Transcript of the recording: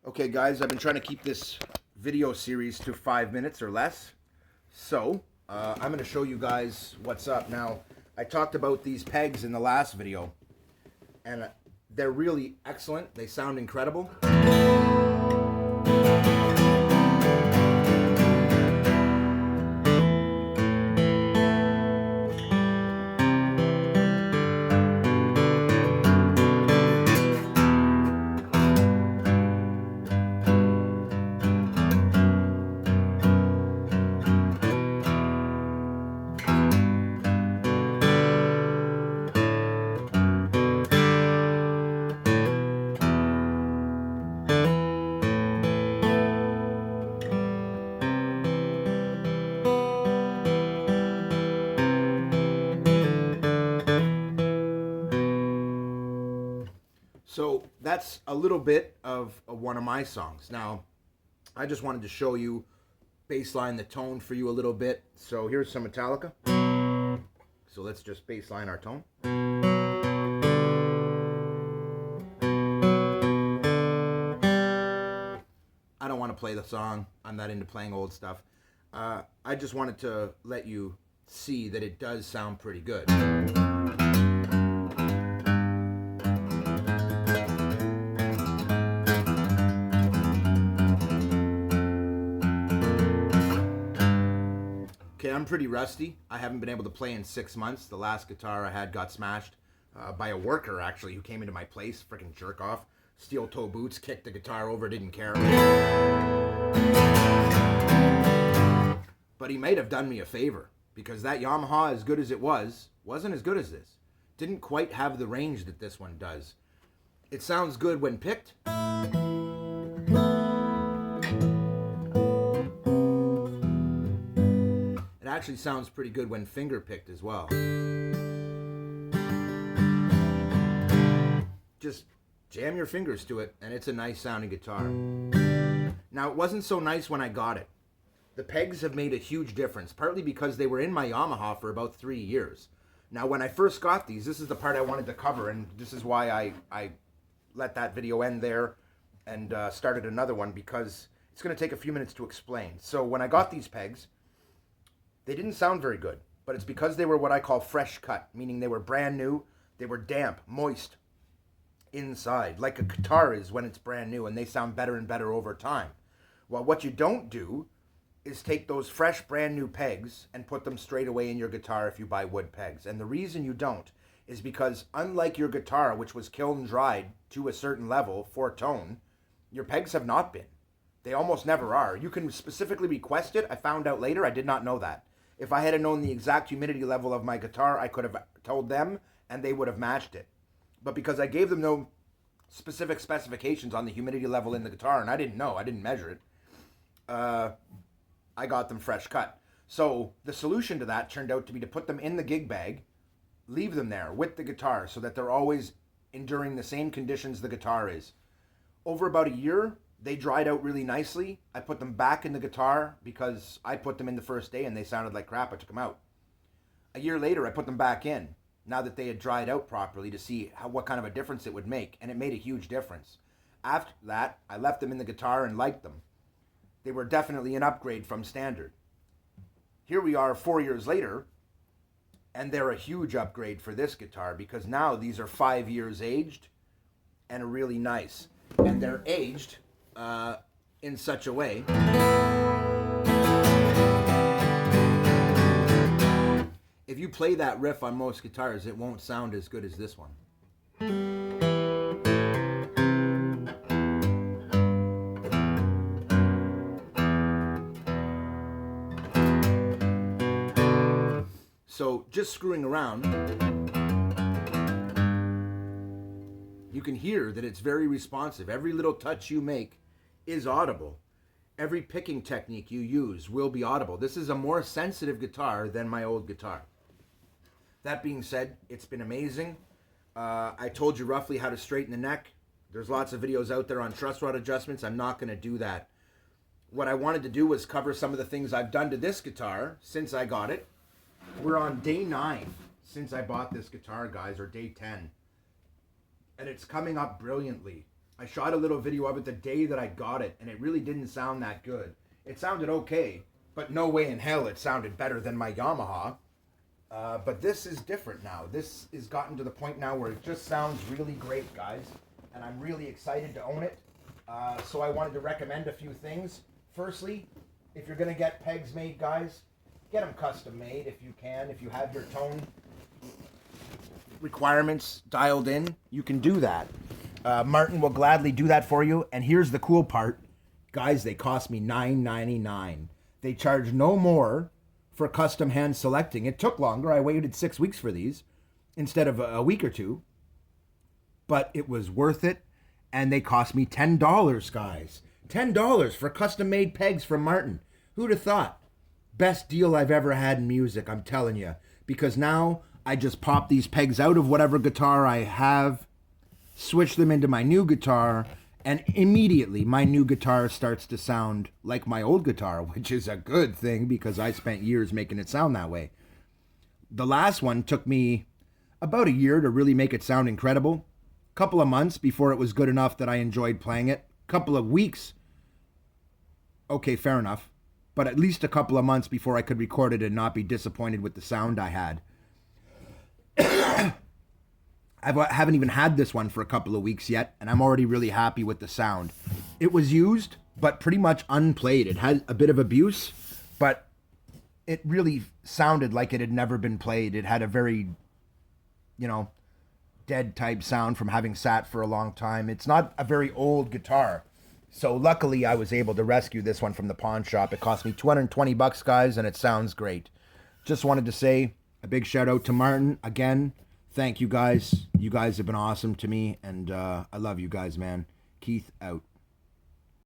Okay guys, I've been trying to keep this video series to 5 minutes or less. So, I'm going to show you guys what's up. Now, I talked about these pegs in the last video, and they're really excellent. They sound incredible. So that's a little bit of one of my songs. Now, I just wanted to show you, baseline the tone for you a little bit. So here's some Metallica. So let's just baseline our tone. I don't want to play the song. I'm not into playing old stuff. I just wanted to let you see that it does sound pretty good. Okay, I'm pretty rusty. I haven't been able to play in 6 months. The last guitar I had got smashed by a worker, actually, who came into my place. Freaking jerk off. Steel toe boots, kicked the guitar over, didn't care. But he might have done me a favor, because that Yamaha, as good as it was, wasn't as good as this. Didn't quite have the range that this one does. It sounds good when picked. It actually sounds pretty good when finger picked as well. Just jam your fingers to it, and it's a nice sounding guitar. Now, it wasn't so nice when I got it. The pegs have made a huge difference, partly because they were in my Yamaha for about 3 years. Now, when I first got these, this is the part I wanted to cover, and this is why I let that video end there and started another one, because it's going to take a few minutes to explain. So when I got these pegs, they didn't sound very good, but it's because they were what I call fresh cut, meaning they were brand new, they were damp, moist inside, like a guitar is when it's brand new, and they sound better and better over time. Well, what you don't do is take those fresh brand new pegs and put them straight away in your guitar if you buy wood pegs. And the reason you don't is because, unlike your guitar, which was kiln dried to a certain level for tone, your pegs have not been. They almost never are. You can specifically request it. I found out later. I did not know that. If I had known the exact humidity level of my guitar, I could have told them and they would have matched it. But because I gave them no specific specifications on the humidity level in the guitar, and I didn't know, I didn't measure it, I got them fresh cut. So the solution to that turned out to be to put them in the gig bag, leave them there with the guitar so that they're always enduring the same conditions the guitar is. Over about a year, they dried out really nicely. I put them back in the guitar because I put them in the first day and they sounded like crap. I took them out. A year later, I put them back in, now that they had dried out properly, to see what kind of a difference it would make, and it made a huge difference. After that, I left them in the guitar and liked them. They were definitely an upgrade from standard. Here we are 4 years later, and they're a huge upgrade for this guitar, because now these are 5 years aged and are really nice. And they're aged in such a way if you play that riff on most guitars, it won't sound as good as this one. So just screwing around, you can hear that it's very responsive. Every little touch you make is audible. Every picking technique you use will be audible. This is a more sensitive guitar than my old guitar. That being said, it's been amazing. I told you roughly how to straighten the neck. There's lots of videos out there on truss rod adjustments. I'm not going to do that. What I wanted to do was cover some of the things I've done to this guitar since I got it. We're on day 9 since I bought this guitar, guys, or day 10. And it's coming up brilliantly. I shot a little video of it the day that I got it, and it really didn't sound that good. It sounded okay, but no way in hell it sounded better than my Yamaha. But this is different now. This has gotten to the point now where it just sounds really great, guys. And I'm really excited to own it. So I wanted to recommend a few things. Firstly, if you're going to get pegs made, guys, get them custom made if you can. If you have your tone requirements dialed in, you can do that. Martin will gladly do that for you. And here's the cool part. Guys, they cost me $9.99. They charge no more for custom hand selecting. It took longer. I waited 6 weeks for these instead of a week or two. But it was worth it. And they cost me $10, guys. $10 for custom-made pegs from Martin. Who'd have thought? Best deal I've ever had in music, I'm telling you. Because now I just pop these pegs out of whatever guitar I have, switch them into my new guitar, and immediately my new guitar starts to sound like my old guitar, which is a good thing because I spent years making it sound that way. The last one took me about a year to really make it sound incredible. Couple of months before it was good enough that I enjoyed playing it. Couple of weeks. Okay, fair enough. But at least a couple of months before I could record it and not be disappointed with the sound I had. I haven't even had this one for a couple of weeks yet, and I'm already really happy with the sound. It was used, but pretty much unplayed. It had a bit of abuse, but it really sounded like it had never been played. It had a very, dead type sound from having sat for a long time. It's not a very old guitar. So luckily I was able to rescue this one from the pawn shop. It cost me $220, guys, and it sounds great. Just wanted to say a big shout out to Martin. Again, thank you guys. You guys have been awesome to me, and I love you guys, man. Keith out.